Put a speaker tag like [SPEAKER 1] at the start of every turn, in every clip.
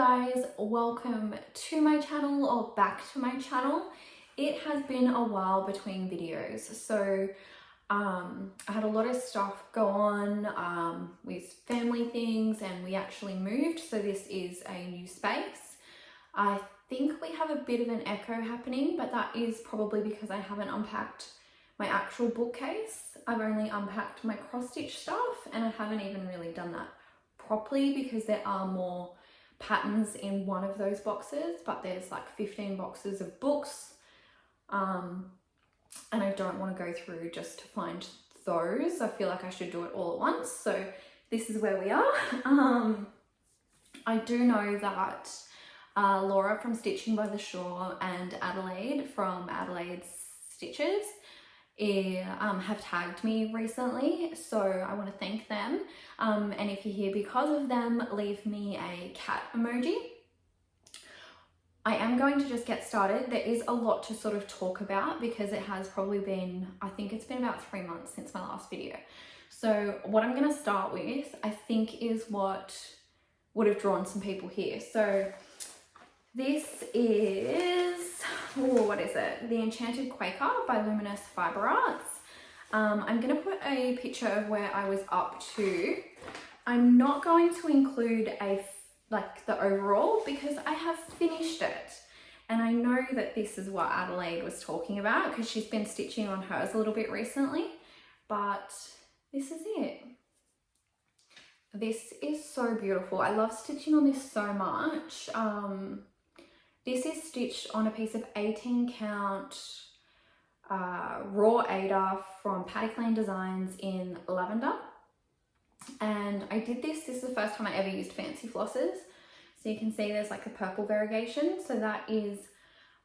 [SPEAKER 1] guys, welcome to my channel or back to my channel. It has been a while between videos, so I had a lot of stuff go on with family things, and we actually moved, so this is a new space. I think we have a bit of an echo happening, but that is probably because I haven't unpacked my actual bookcase. I've only unpacked my cross-stitch stuff, and I haven't even really done that properly because there are more patterns in one of those boxes, but there's like 15 boxes of books, and I don't want to go through just to find those. I feel like I should do it all at once, so this is where we are. I do know that Laura from Stitching by the Shore and Adelaide from Adelaide Stitches have tagged me recently, so I want to thank them, and if you're here because of them, leave me a cat emoji. I am going to just get started. There is a lot to sort of talk about because it has probably been, I think it's been about 3 months since my last video. So what I'm going to start with, I think, is what would have drawn some people here. So this is, what is it? The Enchanted Quaker by Luminous Fibre Arts. I'm going to put a picture of where I was up to. I'm not going to include the overall because I have finished it. And I know that this is what Adelaide was talking about because she's been stitching on hers a little bit recently, but this is it. This is so beautiful. I love stitching on this so much. This is stitched on a piece of 18 count raw Ada from Paddock Lane Designs in lavender. And I did this is the first time I ever used fancy flosses. So you can see there's like a purple variegation. So that is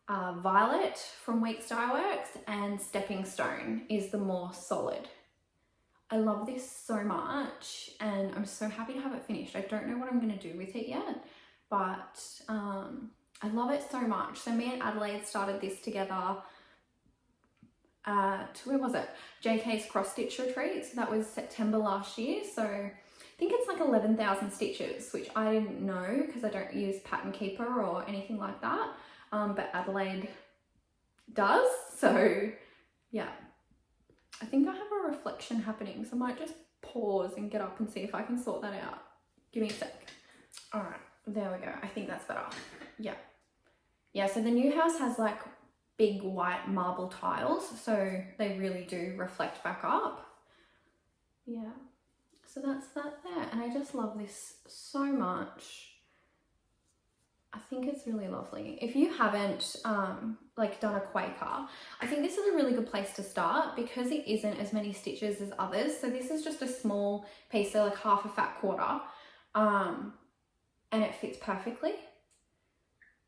[SPEAKER 1] Violet from Weeks Dye Works, and Stepping Stone is the more solid. I love this so much and I'm so happy to have it finished. I don't know what I'm going to do with it yet, but I love it so much. So me and Adelaide started this together at, where was it? JK's Cross Stitch Retreat. So that was September last year. So I think it's like 11,000 stitches, which I didn't know because I don't use Pattern Keeper or anything like that. But Adelaide does. So yeah, I think I have a reflection happening. So I might just pause and get up and see if I can sort that out. Give me a sec. All right, there we go. I think that's better. Yeah. Yeah, so the new house has like big white marble tiles, so they really do reflect back up. Yeah, so that's that there, and I just love this so much. I think it's really lovely. If you haven't done a Quaker, I think this is a really good place to start because it isn't as many stitches as others. So this is just a small piece, so like half a fat quarter, and it fits perfectly.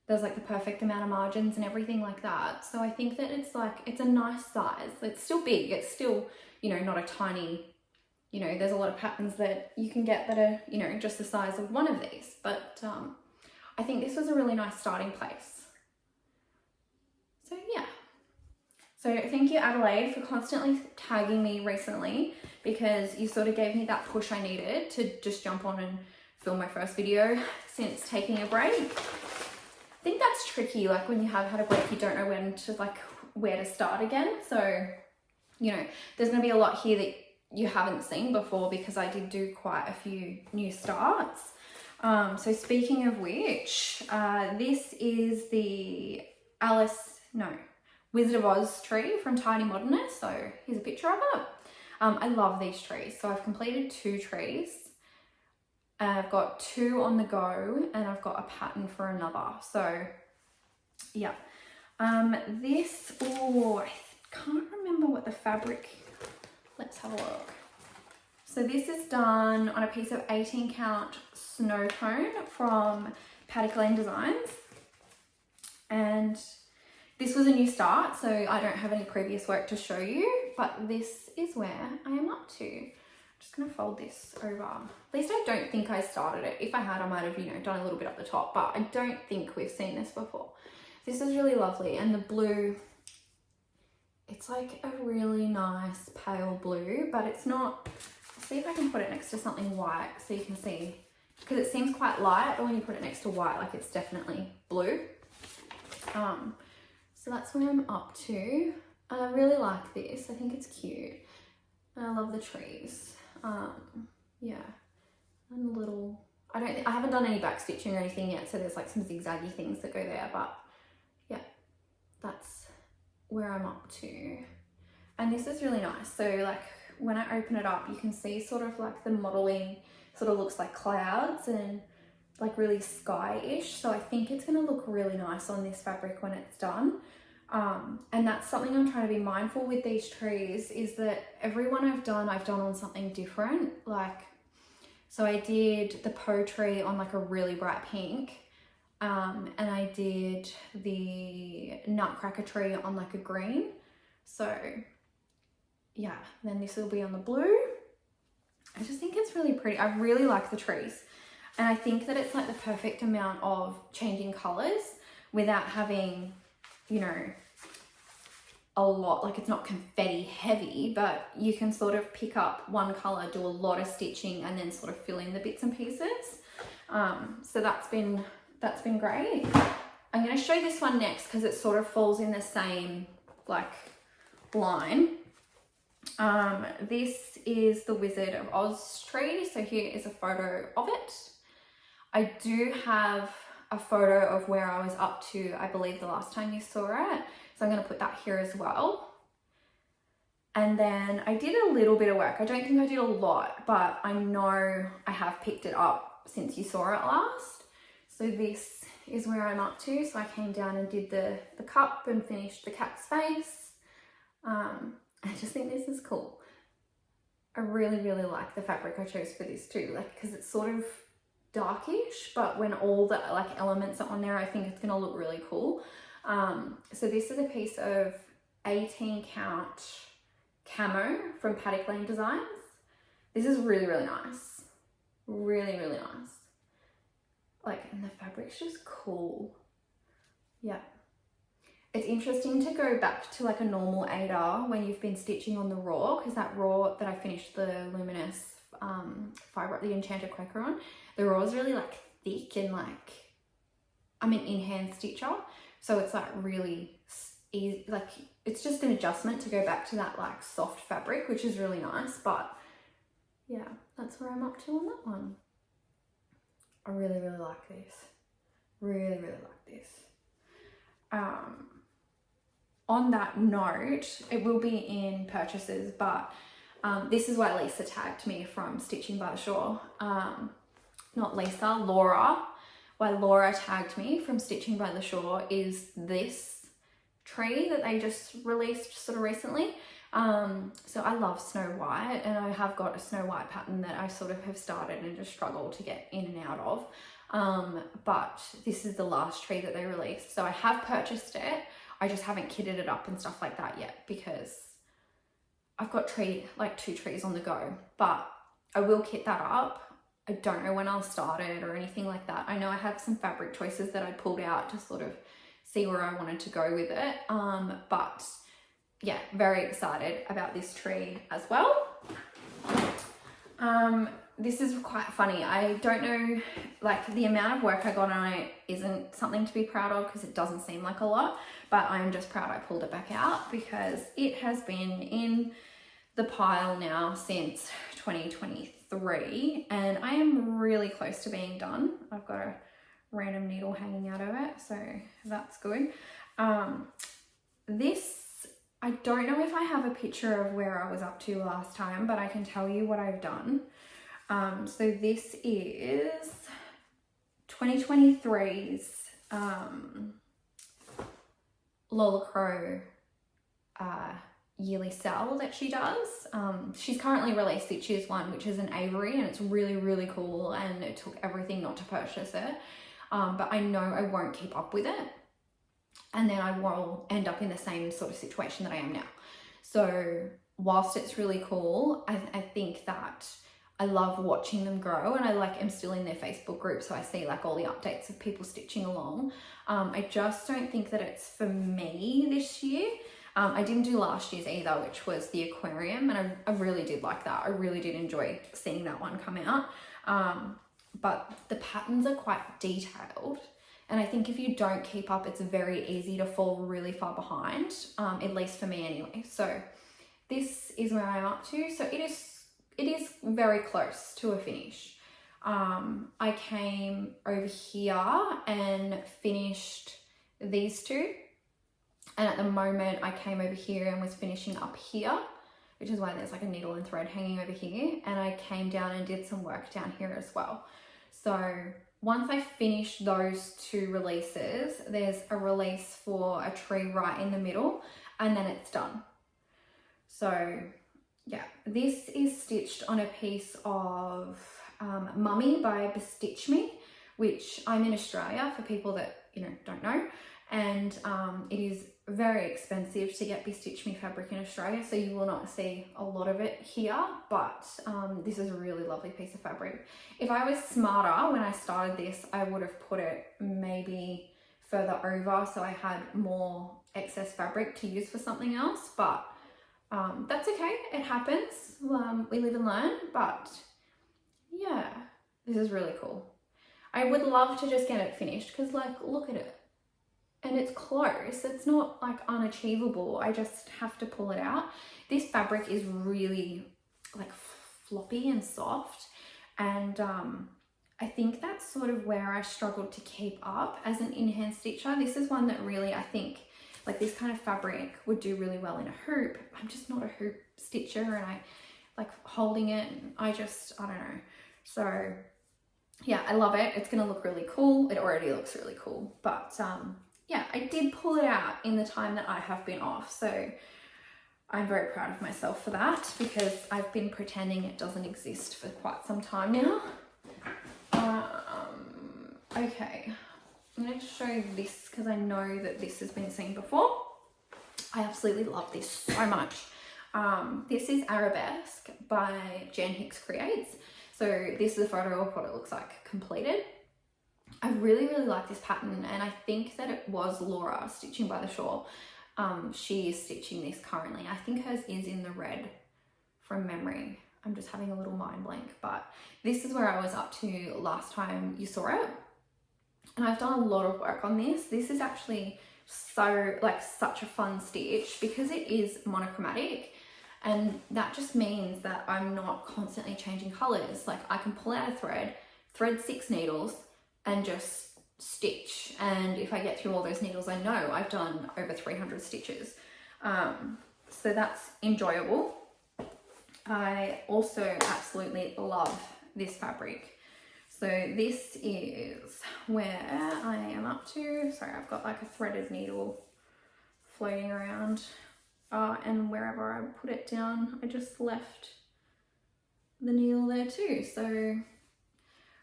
[SPEAKER 1] There's like the perfect amount of margins and everything like that. So I think that it's a nice size. It's still big. It's still, not a tiny, there's a lot of patterns that you can get that are, just the size of one of these. But I think this was a really nice starting place. So yeah. So thank you, Adelaide, for constantly tagging me recently because you sort of gave me that push I needed to just jump on and film my first video since taking a break. I think that's tricky, like when you have had a break, you don't know where to start again. So, there's going to be a lot here that you haven't seen before because I did do quite a few new starts. So speaking of which, this is the Wizard of Oz tree from Tiny Modernist. So here's a picture of it. I love these trees. So I've completed 2 trees. I've got 2 on the go and I've got a pattern for another. So yeah, I can't remember what the fabric, let's have a look. So this is done on a piece of 18 count snow cone from Paddock Lane Designs. And this was a new start, so I don't have any previous work to show you, but this is where I am up to. Just gonna fold this over. At least I don't think I started it. If I had, I might have, done a little bit up the top, but I don't think we've seen this before. This is really lovely, and the blue, it's like a really nice pale blue, but it's not, I'll see if I can put it next to something white so you can see because it seems quite light, but when you put it next to white, like it's definitely blue. So that's where I'm up to. And I really like this. I think it's cute. And I love the trees. Yeah. And little, I haven't done any back stitching or anything yet, so there's like some zigzaggy things that go there, but yeah, that's where I'm up to. And this is really nice. So like when I open it up, you can see sort of like the modeling sort of looks like clouds and like really sky-ish. So I think it's gonna look really nice on this fabric when it's done. And that's something I'm trying to be mindful with these trees, is that every one I've done on something different. Like, so I did the Poe tree on like a really bright pink, and I did the Nutcracker tree on like a green. So yeah, then this will be on the blue. I just think it's really pretty. I really like the trees. And I think that it's like the perfect amount of changing colors without having, you know, a lot, like it's not confetti heavy, but you can sort of pick up one color, do a lot of stitching, and then sort of fill in the bits and pieces. So that's been great. I'm going to show this one next because it sort of falls in the same like line. This is the Wizard of Oz tree. So here is a photo of it. I do have a photo of where I was up to, I believe, the last time you saw it. So I'm going to put that here as well. And then I did a little bit of work. I don't think I did a lot, but I know I have picked it up since you saw it last. So this is where I'm up to. So I came down and did the cup and finished the cat's face. I just think this is cool. I really, really like the fabric I chose for this too, like, because it's sort of darkish, but when all the like elements are on there, I think it's gonna look really cool. So this is a piece of 18 count camo from Paddock Lane Designs. This is really, really nice. Really, really nice. Like, and the fabric's just cool. Yeah. It's interesting to go back to like a normal 8R when you've been stitching on the raw, because that raw that I finished the luminous fibre, the Enchanted Quaker on, the raw is really like thick and like, I'm an in-hand stitcher, so it's like really easy, like it's just an adjustment to go back to that like soft fabric, which is really nice. But yeah, that's where I'm up to on that one. I really, really like this. Really, really like this. On that note, it will be in purchases, but this is why Lisa tagged me from Stitching by the Shore. Not Lisa, Laura. Why Laura tagged me from Stitching by the Shore is this tree that they just released sort of recently. So I love Snow White, and I have got a Snow White pattern that I sort of have started and just struggle to get in and out of. But this is the last tree that they released. So I have purchased it. I just haven't kitted it up and stuff like that yet because I've got two trees on the go, but I will kit that up. I don't know when I'll start it or anything like that. I know I have some fabric choices that I pulled out to sort of see where I wanted to go with it. But yeah, very excited about this tree as well. This is quite funny. I don't know, like the amount of work I got on it isn't something to be proud of because it doesn't seem like a lot, but I'm just proud I pulled it back out because it has been in the pile now since 2023 and I am really close to being done. I've got a random needle hanging out of it, so that's good. This, I don't know if I have a picture of where I was up to last time, but I can tell you what I've done. So this is 2023's Lola Crow yearly sale that she does. She's currently released the Choose one, which is an Avery, and it's really, really cool, and it took everything not to purchase it. But I know I won't keep up with it, and then I will end up in the same sort of situation that I am now. So whilst it's really cool, I think that I love watching them grow, and I am still in their Facebook group, so I see like all the updates of people stitching along. I just don't think that it's for me this year. I didn't do last year's either, which was the aquarium, and I really did like that. I really did enjoy seeing that one come out. but the patterns are quite detailed. And I think if you don't keep up, it's very easy to fall really far behind, at least for me anyway. So this is where I'm up to. So it is very close to a finish. I came over here and finished these two. And at the moment I came over here and was finishing up here, which is why there's like a needle and thread hanging over here. And I came down and did some work down here as well. So once I finish those two releases, there's a release for a tree right in the middle, and then it's done. So yeah, this is stitched on a piece of Mummy by Bestitch Me, which I'm in Australia for people that, you know, don't know. And it is very expensive to get Bestitch Me fabric in Australia, so you will not see a lot of it here, but this is a really lovely piece of fabric. If I was smarter when I started this, I would have put it maybe further over so I had more excess fabric to use for something else, but that's okay, it happens. We live and learn, but yeah, this is really cool. I would love to just get it finished because, like, look at it. And it's close, it's not like unachievable. I just have to pull it out. This fabric is really like floppy and soft. And I think that's sort of where I struggled to keep up as an in-hand stitcher. This is one that really, I think, like this kind of fabric would do really well in a hoop. I'm just not a hoop stitcher, and I like holding it. I don't know. So yeah, I love it. It's gonna look really cool. It already looks really cool, but yeah, I did pull it out in the time that I have been off. So I'm very proud of myself for that, because I've been pretending it doesn't exist for quite some time now. Okay, I'm going to show you this because I know that this has been seen before. I absolutely love this so much. This is Arabesque by Jan Hicks Creates. So this is a photo of what it looks like completed. I really, really like this pattern, and I think that it was Laura, Stitching by the Shore. She is stitching this currently. I think hers is in the red from memory. I'm just having a little mind blank, but this is where I was up to last time you saw it. And I've done a lot of work on this. This is actually such a fun stitch because it is monochromatic, and that just means that I'm not constantly changing colors. Like, I can pull out a thread 6 needles, and just stitch. And if I get through all those needles, I know I've done over 300 stitches. So that's enjoyable. I also absolutely love this fabric. So this is where I am up to. Sorry, I've got like a threaded needle floating around. And wherever I put it down, I just left the needle there too. So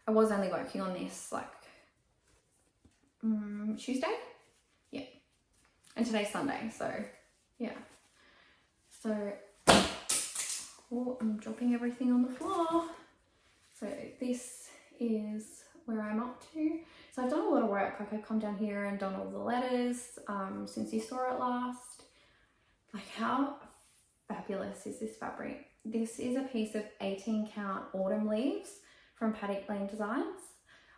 [SPEAKER 1] I was only working on this like Tuesday, yeah, and today's Sunday, so yeah. So I'm dropping everything on the floor. So this is where I'm up to. So I've done a lot of work. Like, I've come down here and done all the letters since you saw it last. Like, how fabulous is this fabric? This is a piece of 18 count autumn leaves from Paddock Lane Designs,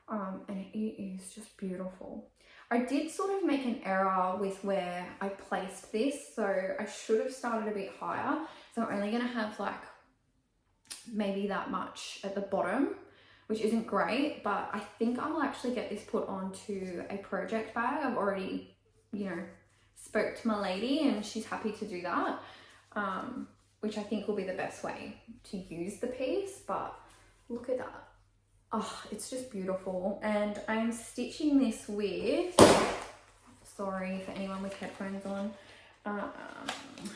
[SPEAKER 1] and it is just beautiful. I did sort of make an error with where I placed this, so I should have started a bit higher. So I'm only going to have like maybe that much at the bottom, which isn't great, but I think I'll actually get this put onto a project bag. I've already, you know, spoke to my lady and she's happy to do that, which I think will be the best way to use the piece. But look at that. Oh, it's just beautiful. And I'm stitching this with, sorry for anyone with headphones on,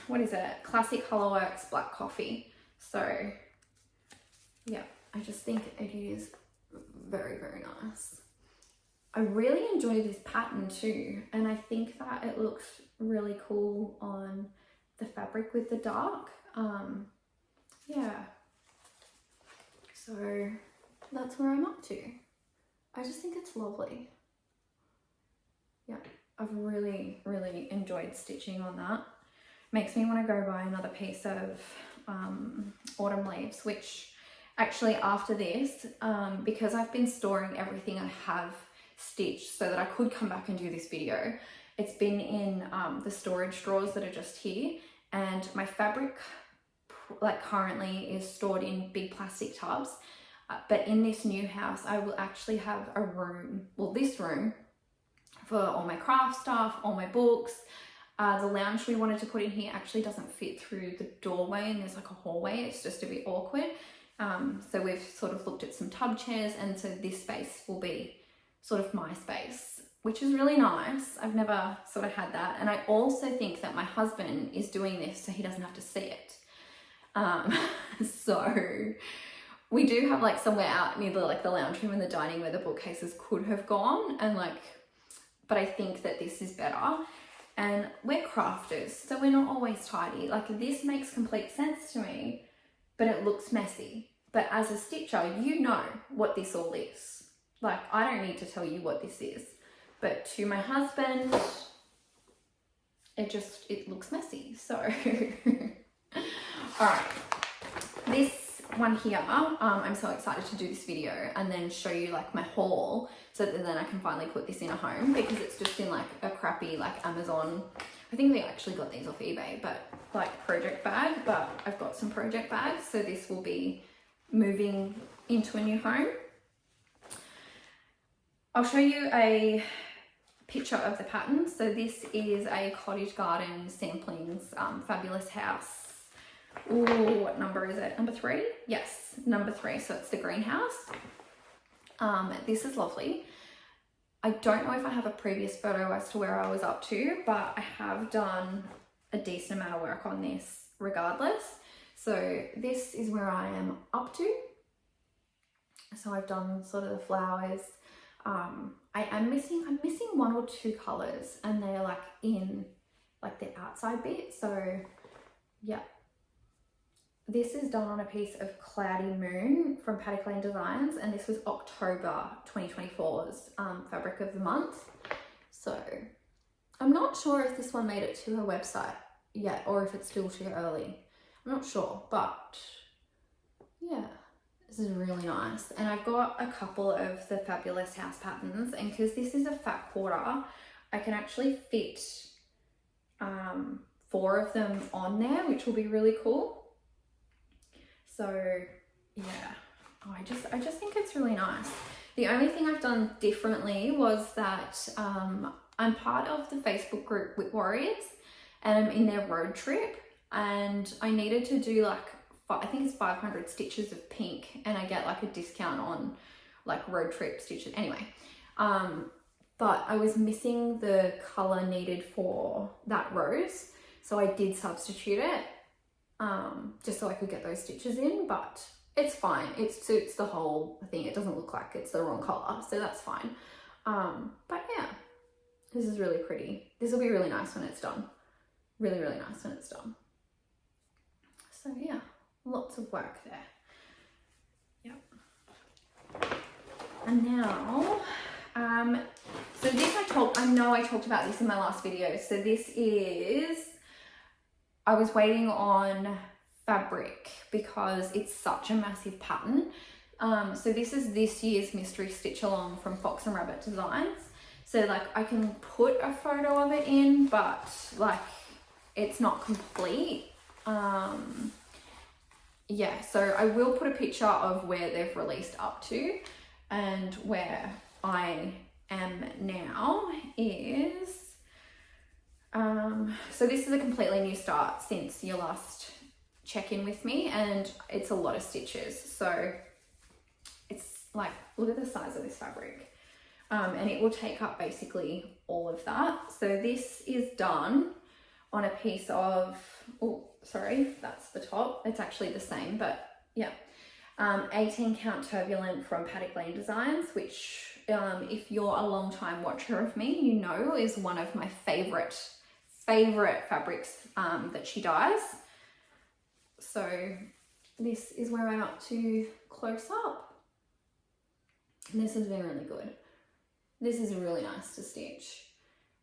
[SPEAKER 1] what is it? Classic Colorworks Black Coffee. So yeah, I just think it is very, very nice. I really enjoy this pattern too, and I think that it looks really cool on the fabric with the dark. Yeah, so that's where I'm up to. I just think it's lovely. Yeah, I've really, really enjoyed stitching on that. Makes me want to go buy another piece of autumn leaves, which actually after this, because I've been storing everything I have stitched so that I could come back and do this video. It's been in the storage drawers that are just here, and my fabric like currently is stored in big plastic tubs. But in this new house, I will actually have a room, well, this room, for all my craft stuff, all my books. The lounge we wanted to put in here actually doesn't fit through the doorway, and there's like a hallway. It's just a bit awkward. So we've sort of looked at some tub chairs, and so this space will be sort of my space, which is really nice. I've never sort of had that. And I also think that my husband is doing this so he doesn't have to see it. So we do have like somewhere out near the lounge room and the dining where the bookcases could have gone, and but I think that this is better. And we're crafters, so we're not always tidy. Like, this makes complete sense to me, but it looks messy. But as a stitcher, you know what this all is. Like, I don't need to tell you what this is, but to my husband, it looks messy. So, all right, this one here, I'm so excited to do this video and then show you like my haul, so that then I can finally put this in a home, because it's just in like a crappy like Amazon, I think they actually got these off eBay, but like project bag, but I've got some project bags, so this will be moving into a new home. I'll show you a picture of the pattern. So this is a Cottage Garden Samplings Fabulous House. Ooh, what number is it? Number 3? Yes, number 3. So it's the greenhouse. This is lovely. I don't know if I have a previous photo as to where I was up to, but I have done a decent amount of work on this regardless. So this is where I am up to. So I've done sort of the flowers. I'm missing 1 or 2 colors, and they're like in like the outside bit. So yeah. This is done on a piece of Cloudy Moon from Paddock Lane Designs, and this was October 2024's fabric of the month. So I'm not sure if this one made it to her website yet, or if it's still too early. I'm not sure, but yeah, this is really nice. And I've got a couple of the Fabulous House patterns, and because this is a fat quarter, I can actually fit 4 of them on there, which will be really cool. So yeah, I just think it's really nice. The only thing I've done differently was that I'm part of the Facebook group Whip Warriors, and I'm in their road trip, and I needed to do like, I think it's 500 stitches of pink, and I get like a discount on like road trip stitches anyway. But I was missing the color needed for that rose, so I did substitute it. Just so I could get those stitches in, but it's fine. It suits the whole thing. It doesn't look like it's the wrong color, so that's fine. But yeah, this is really pretty. This will be really nice when it's done. Really, really nice when it's done. So yeah, lots of work there. Yep. And now, so this I know I talked about this in my last video. So this is, I was waiting on fabric because it's such a massive pattern. So this is this year's mystery stitch along from Fox and Rabbit Designs. So like I can put a photo of it in, but like it's not complete. Yeah, so I will put a picture of where they've released up to, and where I am now is, so this is a completely new start since your last check-in with me, and it's a lot of stitches. So it's like, look at the size of this fabric, and it will take up basically all of that. So this is done on a piece of, oh sorry, that's the top, it's actually the same, but yeah, 18 count turbulent from Paddock Lane Designs, which if you're a long time watcher of me, you know is one of my favorite fabrics that she dyes. So this is where I'm up to close up, and this has been really good. This is really nice to stitch.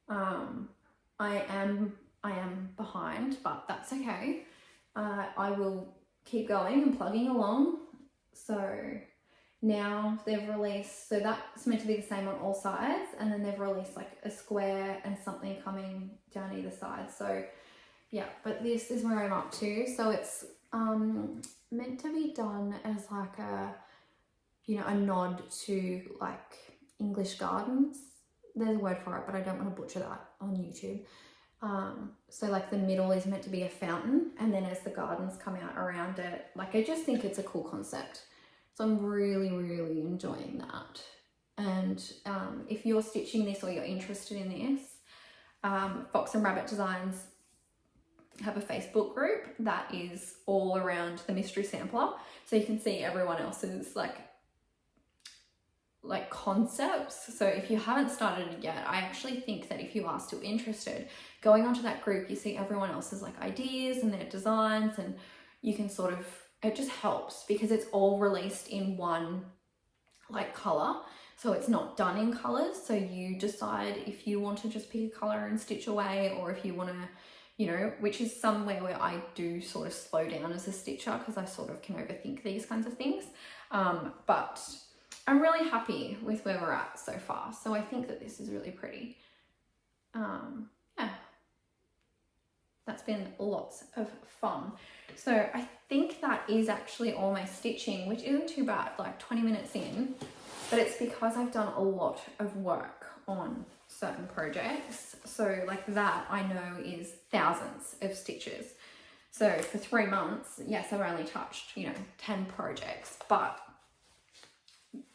[SPEAKER 1] I am behind, but that's okay. I will keep going and plugging along. So now they've released, so that's meant to be the same on all sides, and then they've released like a square and something coming down either side. So yeah, but this is where I'm up to. So it's meant to be done as like a, you know, a nod to like English gardens. There's a word for it, but I don't want to butcher that on YouTube. So like the middle is meant to be a fountain, and then as the gardens come out around it, like I just think it's a cool concept. So I'm really, really enjoying that. And if you're stitching this or you're interested in this, Fox and Rabbit Designs have a Facebook group that is all around the mystery sampler. So you can see everyone else's like concepts. So if you haven't started it yet, I actually think that if you are still interested, going onto that group, you see everyone else's like ideas and their designs, and you can sort of, it just helps because it's all released in one like color. So it's not done in colors. So you decide if you want to just pick a color and stitch away, or if you want to, you know, which is somewhere where I do sort of slow down as a stitcher because I sort of can overthink these kinds of things. But I'm really happy with where we're at so far. So I think that this is really pretty. Yeah, that's been lots of fun. So I think that is actually all my stitching, which isn't too bad, like 20 minutes in, but it's because I've done a lot of work on certain projects. So like that I know is thousands of stitches. So for 3 months, yes, I've only touched, you know, 10 projects, but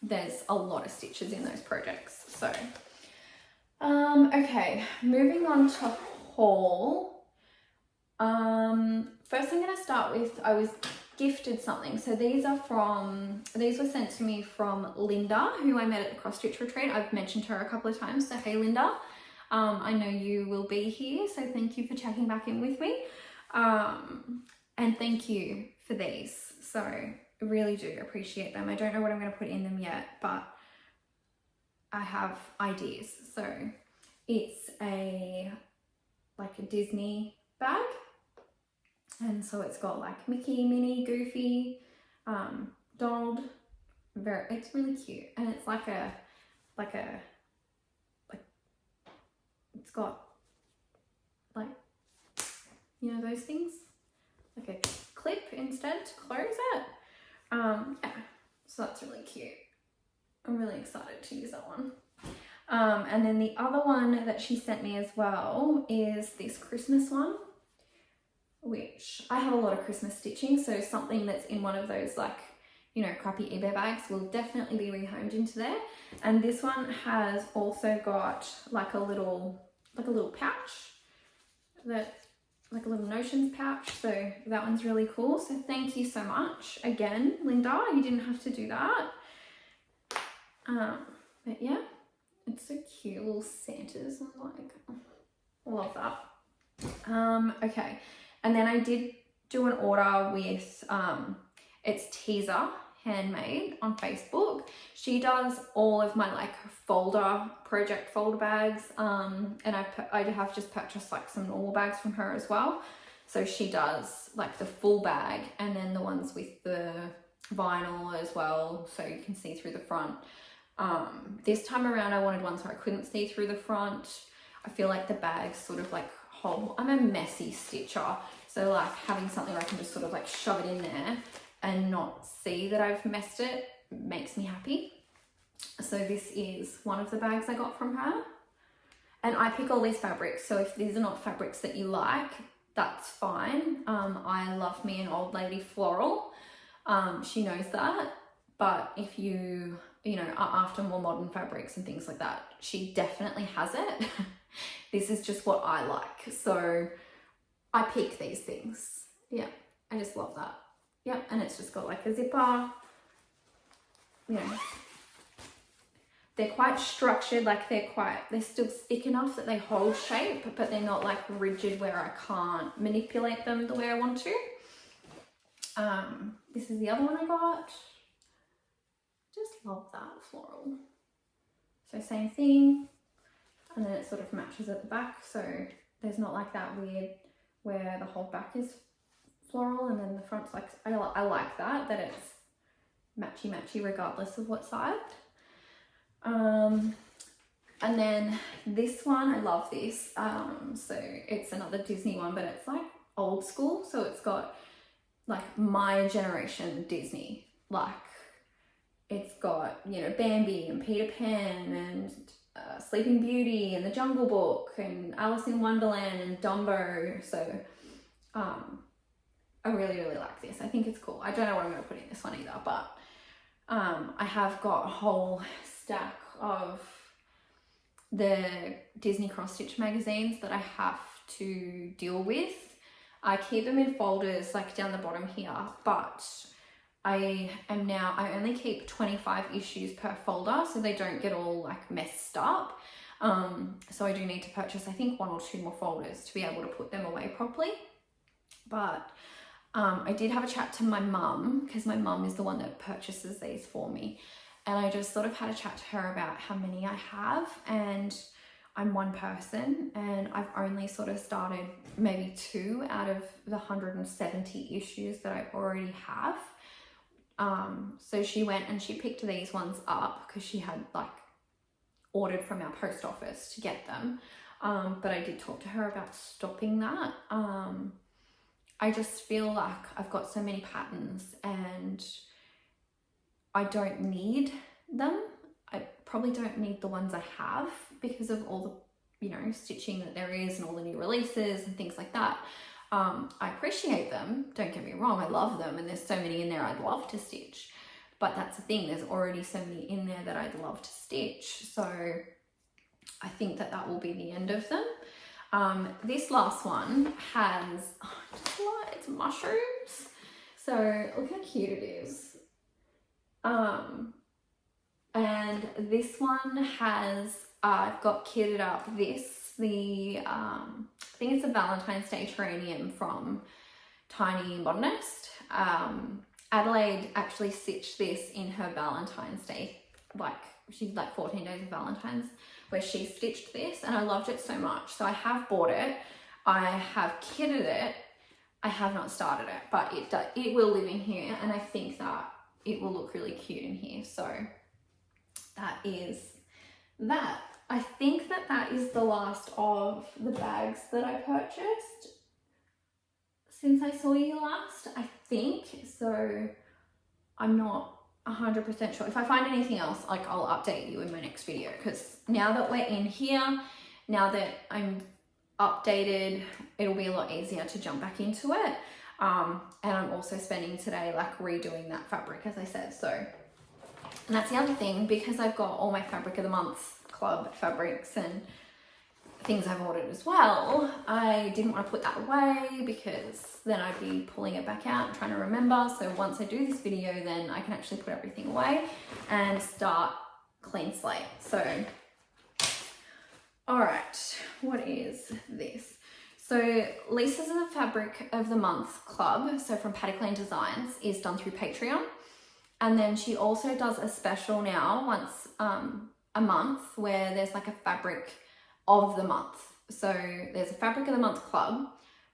[SPEAKER 1] there's a lot of stitches in those projects. So, okay, moving on to haul. First I'm going to start with, I was gifted something. So these were sent to me from Linda, who I met at the cross stitch retreat. I've mentioned her a couple of times. So hey Linda, I know you will be here. So thank you for checking back in with me. And thank you for these. So I really do appreciate them. I don't know what I'm going to put in them yet, but I have ideas. So it's like a Disney bag. And so it's got like Mickey, Minnie, Goofy, Donald. It's really cute. And it's like it's got like, you know, those things, like a clip instead to close it. Yeah, so that's really cute. I'm really excited to use that one. And then the other one that she sent me as well is this Christmas one, which I have a lot of Christmas stitching, so something that's in one of those like, you know, crappy eBay bags will definitely be rehomed into there. And this one has also got like a little pouch, that like a little notions pouch, so that one's really cool. So thank you so much again, Linda. You didn't have to do that. But yeah, it's so cute, little Santas. I'm like, I love that. Okay, and then I did do an order with it's Teaser Handmade on Facebook. She does all of my like project folder bags, and I have just purchased like some normal bags from her as well. So she does like the full bag and then the ones with the vinyl as well, so you can see through the front. This time around I wanted ones where I couldn't see through the front. I feel like the bags sort of like hold, I'm a messy stitcher, so like having something where I can just sort of like shove it in there and not see that I've messed it makes me happy. So this is one of the bags I got from her. And I pick all these fabrics, so if these are not fabrics that you like, that's fine. I love me an old lady floral. She knows that. But if you know, are after more modern fabrics and things like that, she definitely has it. This is just what I like. So I pick these things. Yeah, I just love that. Yep, and it's just got like a zipper. You know, they're quite structured, like they're still thick enough that they hold shape, but they're not like rigid where I can't manipulate them the way I want to. This is the other one I got. Just love that floral. So same thing, and then it sort of matches at the back, so there's not like that weird where the whole back is floral and then the front's like, I like that it's matchy regardless of what side. And then this one, I love this. So it's another Disney one, but it's like old school. So it's got like my generation Disney, like it's got, you know, Bambi and Peter Pan and Sleeping Beauty and The Jungle Book and Alice in Wonderland and Dumbo. So I really like this. I think it's cool. I don't know what I'm going to put in this one either, but I have got a whole stack of the Disney cross stitch magazines that I have to deal with. I keep them in folders like down the bottom here, but I only keep 25 issues per folder so they don't get all like messed up. So I do need to purchase, I think, 1 or 2 more folders to be able to put them away properly. But I did have a chat to my mum, because my mum is the one that purchases these for me. And I just sort of had a chat to her about how many I have, and I'm one person and I've only sort of started maybe 2 out of the 170 issues that I already have. So she went and she picked these ones up because she had like ordered from our post office to get them. But I did talk to her about stopping that. I just feel like I've got so many patterns and I don't need them. I probably don't need the ones I have because of all the, you know, stitching that there is and all the new releases and things like that. I appreciate them, don't get me wrong, I love them, and there's so many in there I'd love to stitch, but that's the thing, there's already so many in there that I'd love to stitch, so I think that will be the end of them. This last one has, it's mushrooms, so look how cute it is. And this one has, I've got kitted up I think it's a Valentine's Day terrarium from Tiny Botanist. Adelaide actually stitched this in her Valentine's Day, like she did like 14 days of Valentine's where she stitched this, and I loved it so much. So I have bought it, I have kitted it, I have not started it, but it will live in here, and I think that it will look really cute in here. So that is that. I think that is the last of the bags that I purchased since I saw you last, I think. So I'm not 100% sure. If I find anything else, like I'll update you in my next video, because now that we're in here, now that I'm updated, it'll be a lot easier to jump back into it. And I'm also spending today like redoing that fabric, as I said. So, and that's the other thing, because I've got all my fabric of the month club fabrics and things I've ordered as well, I didn't want to put that away because then I'd be pulling it back out and trying to remember. So once I do this video, then I can actually put everything away and start clean slate. So, all right, what is this? So Lisa's the Fabric of the Month Club, so from Paddock Lane Designs, is done through Patreon. And then she also does a special now once a month where there's like a fabric of the month. So there's a Fabric of the Month Club,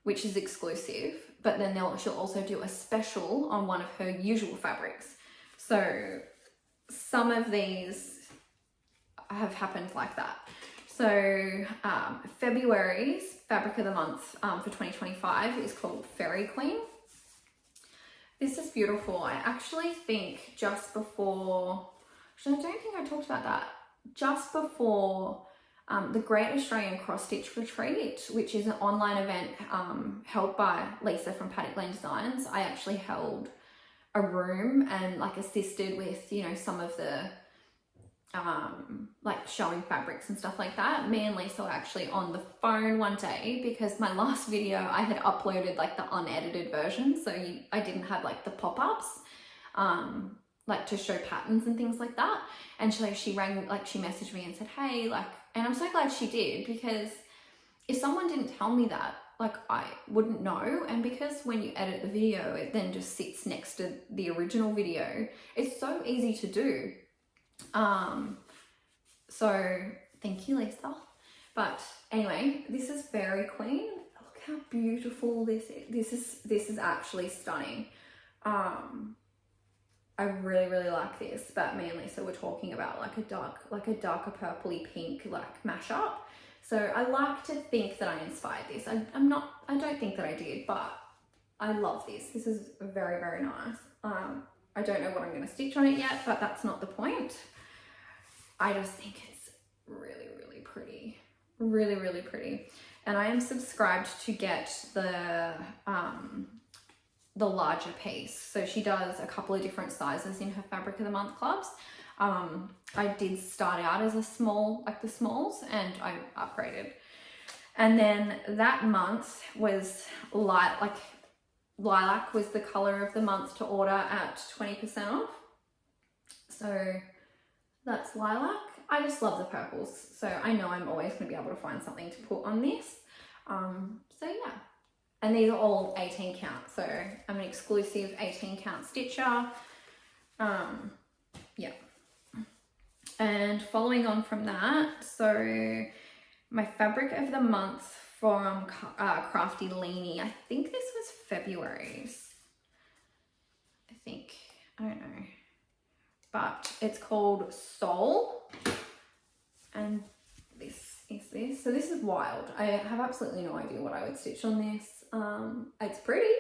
[SPEAKER 1] which is exclusive, but then she'll also do a special on one of her usual fabrics. So some of these have happened like that. So February's Fabric of the Month for 2025 is called Fairy Queen. This is beautiful. I actually think just before, actually I don't think I talked about that, just before the Great Australian Cross Stitch Retreat, which is an online event held by Lisa from Paddock Lane Designs, I actually held a room and like assisted with, you know, some of the like showing fabrics and stuff like that. Me and Lisa were actually on the phone one day because my last video I had uploaded like the unedited version, so I didn't have like the pop-ups like to show patterns and things like that. And she rang, like she messaged me and said, hey, like, and I'm so glad she did, because if someone didn't tell me that, like I wouldn't know. And because when you edit the video, it then just sits next to the original video, it's so easy to do. So thank you, Lisa. But anyway, this is Fairy Queen. Look how beautiful this is. This is actually stunning. I really, really like this, but me and Lisa were talking about like a darker purpley pink like mashup. So I like to think that I inspired this. I don't think that I did, but I love this. This is very, very nice. I don't know what I'm going to stitch on it yet, but that's not the point. I just think it's really, really pretty. Really, really pretty. And I am subscribed to get the larger piece. So she does a couple of different sizes in her Fabric of the Month clubs. I did start out as a small, like the smalls, and I upgraded. And then that month was lilac was the color of the month to order at 20% off. So that's lilac. I just love the purples. So I know I'm always going to be able to find something to put on this. So yeah. And these are all 18 count. So I'm an exclusive 18 count stitcher. Yeah. And following on from that, so my Fabric of the Month from Crafty Leanie, I think this was February's. I don't know. But it's called Soul. And this is this. So this is wild. I have absolutely no idea what I would stitch on this. It's pretty,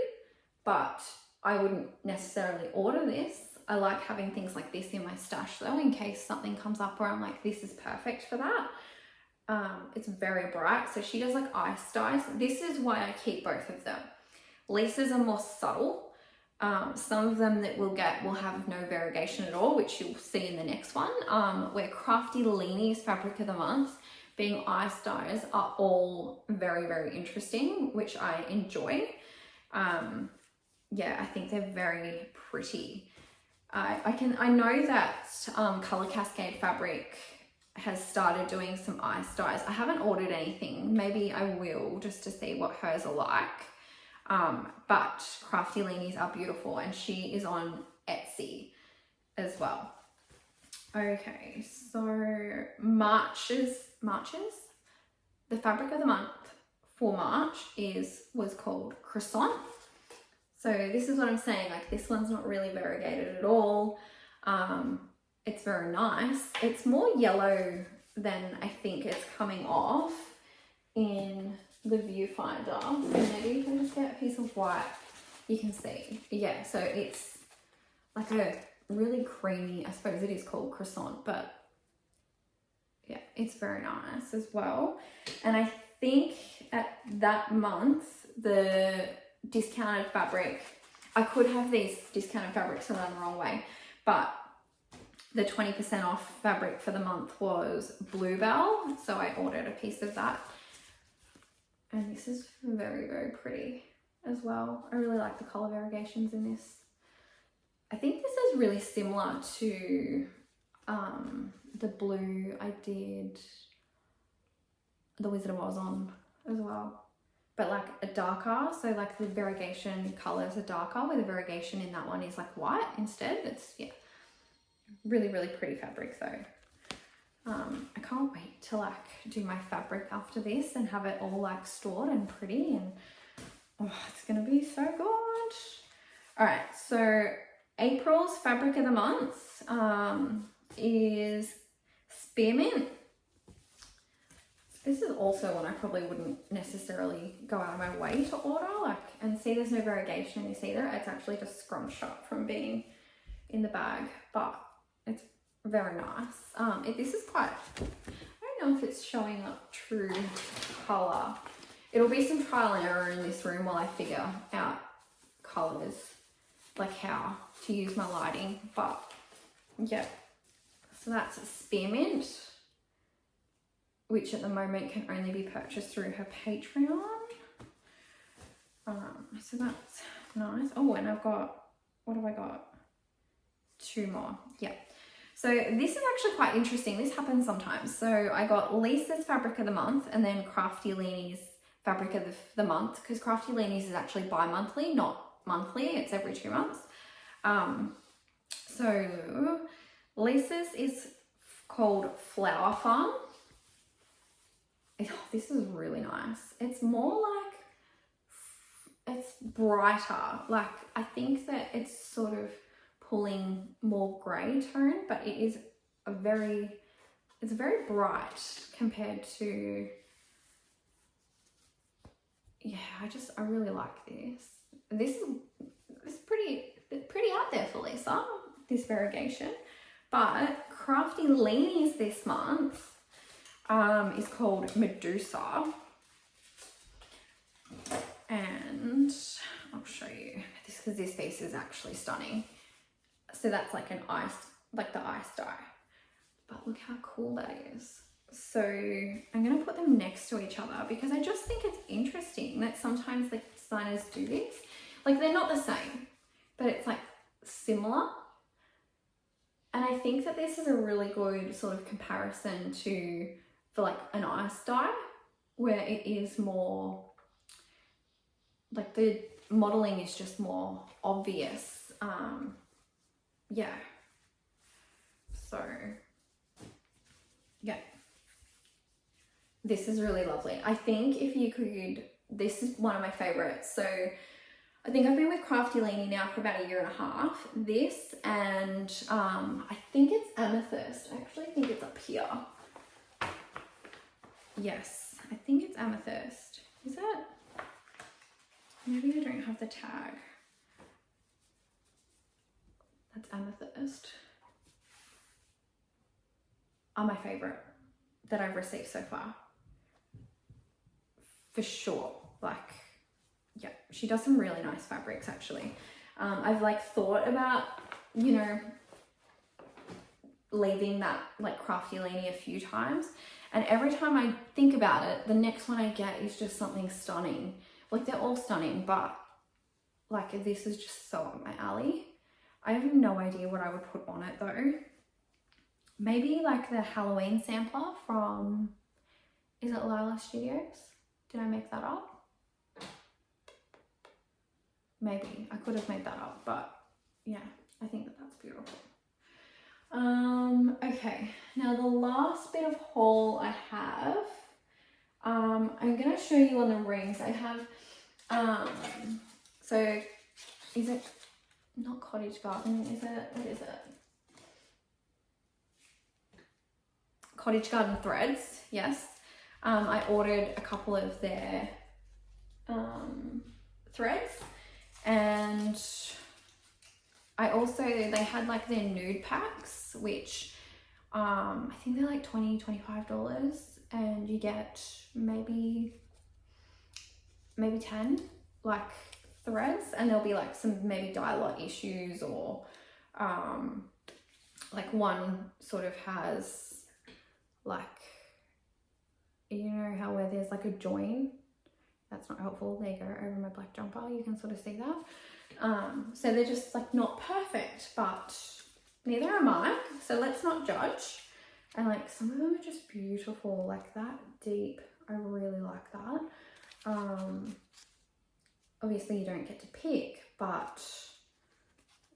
[SPEAKER 1] but I wouldn't necessarily order this. I like having things like this in my stash though, in case something comes up where I'm like, this is perfect for that. It's very bright. So she does like ice dyes. This is why I keep both of them. Lisa's are more subtle. Some of them that we'll get will have no variegation at all, which you'll see in the next one. Where Crafty Leanie's Fabric of the Month, being ice dyes, are all very, very interesting, which I enjoy. Yeah, I think they're very pretty. I know that Colour Cascade Fabric has started doing some ice dyes. I haven't ordered anything. Maybe I will, just to see what hers are like. But Crafty Leanie's are beautiful, and she is on Etsy as well. Okay, so March's, the Fabric of the Month for March was called Croissant. So this is what I'm saying, like this one's not really variegated at all. It's very nice. It's more yellow than I think it's coming off in the viewfinder. So maybe if I just get a piece of white, you can see. Yeah, so it's like a really creamy, I suppose it is called croissant, but yeah, it's very nice as well. And I think at that month, the discounted fabric, I could have these discounted fabrics around the wrong way, but the 20% off fabric for the month was Bluebell, so I ordered a piece of that. And this is very, very pretty as well. I really like the colour variegations in this. I think this is really similar to the blue I did the Wizard of Oz on as well, but like a darker, so like the variegation colours are darker, where the variegation in that one is like white instead. It's, yeah, really, really pretty fabric though. I can't wait to like do my fabric after this and have it all like stored and pretty, and oh, it's gonna be so good. All right, so April's Fabric of the Month is Spearmint. This is also one I probably wouldn't necessarily go out of my way to order, like, and see there's no variegation in this either. It's actually just scrunched up from being in the bag, but it's very nice. This is quite, I don't know if it's showing up true colour. It'll be some trial and error in this room while I figure out colours, like how to use my lighting, but yeah. So that's Spearmint, which at the moment can only be purchased through her Patreon. So that's nice. Oh, and I've got, what have I got? 2 more, yeah. So this is actually quite interesting. This happens sometimes. So I got Lisa's Fabric of the Month and then Crafty Leanie's Fabric of the Month, because Crafty Leanie's is actually bi-monthly, not monthly. It's every 2 months. So Lisa's is called Flower Farm. This is really nice. It's more like, it's brighter. Like, I think that it's sort of pulling more grey tone, but it is it's very bright compared to, yeah, I really like this. This is pretty out there for Lisa, this variegation. But Crafty Leanies this month is called Medusa. And I'll show you this because this piece is actually stunning. So that's like an ice, like the ice dye. But look how cool that is. So I'm going to put them next to each other because I just think it's interesting that sometimes the designers do this. Like they're not the same, but it's like similar. And I think that this is a really good sort of comparison for like an ice dye, where it is more, like the modeling is just more obvious. Yeah. So, yeah. This is really lovely. I think if you could, this is one of my favorites. So I think I've been with Crafty Leanie now for about 1.5 years. This and I think it's Amethyst. I actually think it's up here. Yes, I think it's Amethyst. Is it? Maybe I don't have the tag. That's Amethyst. Are my favorite that I've received so far. For sure. Like, yeah, she does some really nice fabrics actually. I've like thought about, you know, leaving that like Crafty Leanie a few times, and every time I think about it, the next one I get is just something stunning. Like they're all stunning, but like this is just so up my alley. I have no idea what I would put on it though. Maybe like the Halloween sampler from, is it Lila Studios? Did I make that up? Maybe I could have made that up, but yeah, I think that that's beautiful. Okay, now the last bit of haul I have, I'm gonna show you on the rings. I have, so is it not Cottage Garden? Is it? What is it? Cottage Garden threads. Yes. I ordered a couple of their threads, and I also, they had like their nude packs, which I think they're like $20, $25, and you get maybe 10 like threads, and there'll be like some maybe dye lot issues, or like one sort of has like, you know how where there's like a join, that's not helpful. There you go, over my black jumper, you can sort of see that. So they're just like not perfect, but neither am I, so let's not judge. And like some of them are just beautiful, like that deep, I really like that. Obviously you don't get to pick, but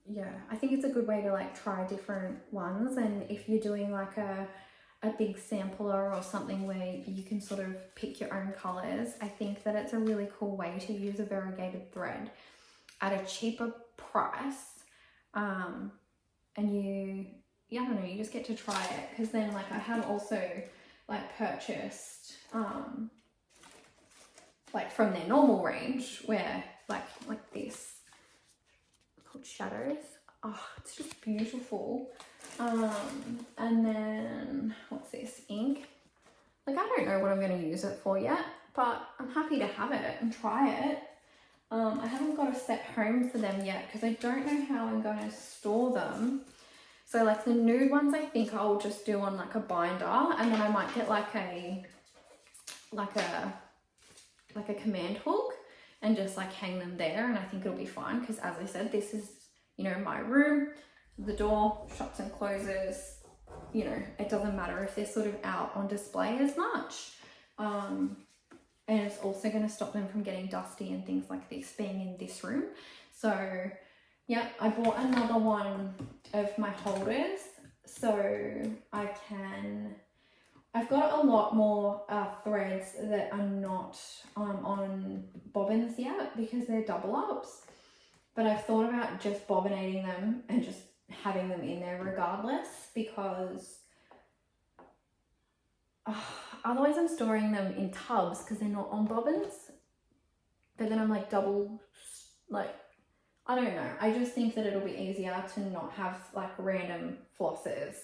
[SPEAKER 1] yeah, I think it's a good way to like try different ones. And if you're doing like a big sampler or something where you can sort of pick your own colors, I think that it's a really cool way to use a variegated thread at a cheaper price. And you, yeah, I don't know, you just get to try it, because then like I have also like purchased like from their normal range, where like this called Shadows. Oh, it's just beautiful. And then what's this, ink? Like I don't know what I'm going to use it for yet, but I'm happy to have it and try it. I haven't got a set home for them yet because I don't know how I'm going to store them. So like the nude ones, I think I'll just do on like a binder, and then I might get like a command hook and just like hang them there, and I think it'll be fine, because as I said, this is, you know, my room. The door shuts and closes, you know, it doesn't matter if they're sort of out on display as much. And it's also going to stop them from getting dusty and things like this being in this room. So yeah, I bought another one of my holders, so I've got a lot more threads that are not on bobbins yet, because they're double ups. but I've thought about just bobbinating them and just having them in there regardless, because otherwise I'm storing them in tubs because they're not on bobbins, but then I'm like double, like, I don't know. I just think that it'll be easier to not have like random flosses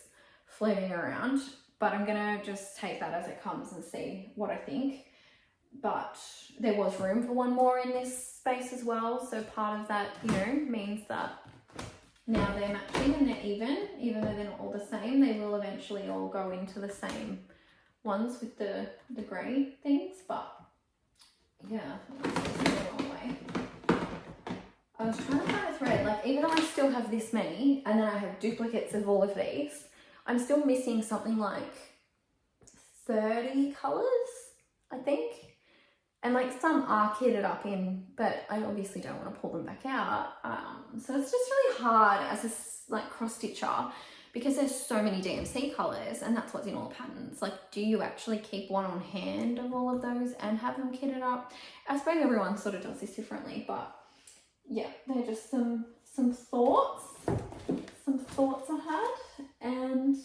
[SPEAKER 1] floating around, but I'm gonna just take that as it comes and see what I think. But there was room for one more in this space as well, so part of that, you know, means that now they're matching and they're even though they're not all the same, they will eventually all go into the same ones with the grey things. But yeah, that's the wrong way. I was trying to find a thread, like even though I still have this many and then I have duplicates of all of these, I'm still missing something like 30 colours, I think. And like some are kitted up in, but I obviously don't want to pull them back out. So it's just really hard as a like cross stitcher because there's so many DMC colours and that's what's in all the patterns. Like, do you actually keep one on hand of all of those and have them kitted up? I suppose everyone sort of does this differently, but yeah, they're just some thoughts I had, and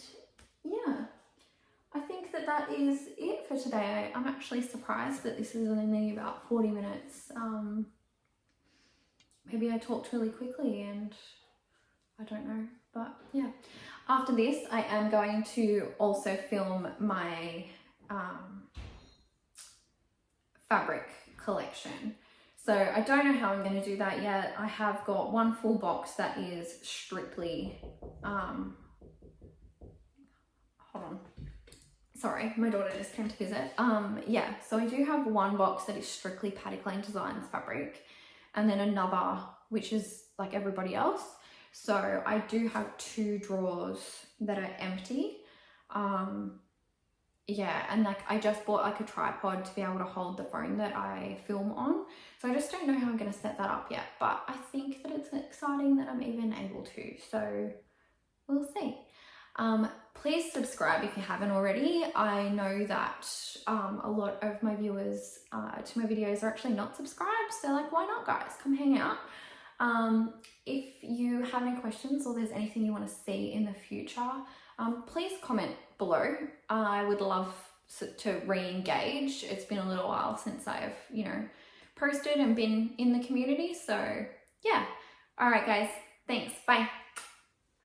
[SPEAKER 1] yeah. I think that is it for today. I'm actually surprised that this is only about 40 minutes. Maybe I talked really quickly and I don't know, but yeah. After this, I am going to also film my fabric collection. So I don't know how I'm going to do that yet. I have got one full box that is strictly, hold on. Sorry, my daughter just came to visit. Yeah, so I do have one box that is strictly Paddock Lane Designs fabric, and then another which is like everybody else. So I do have 2 drawers that are empty. Yeah, and like I just bought like a tripod to be able to hold the phone that I film on. So I just don't know how I'm going to set that up yet, but I think that it's exciting that I'm even able to. So we'll see. Please subscribe if you haven't already. I know that a lot of my viewers to my videos are actually not subscribed, so like, why not, guys? Come hang out. If you have any questions or there's anything you want to see in the future, please comment below. I would love to re-engage. It's been a little while since I've, you know, posted and been in the community, so yeah. All right, guys, thanks, bye.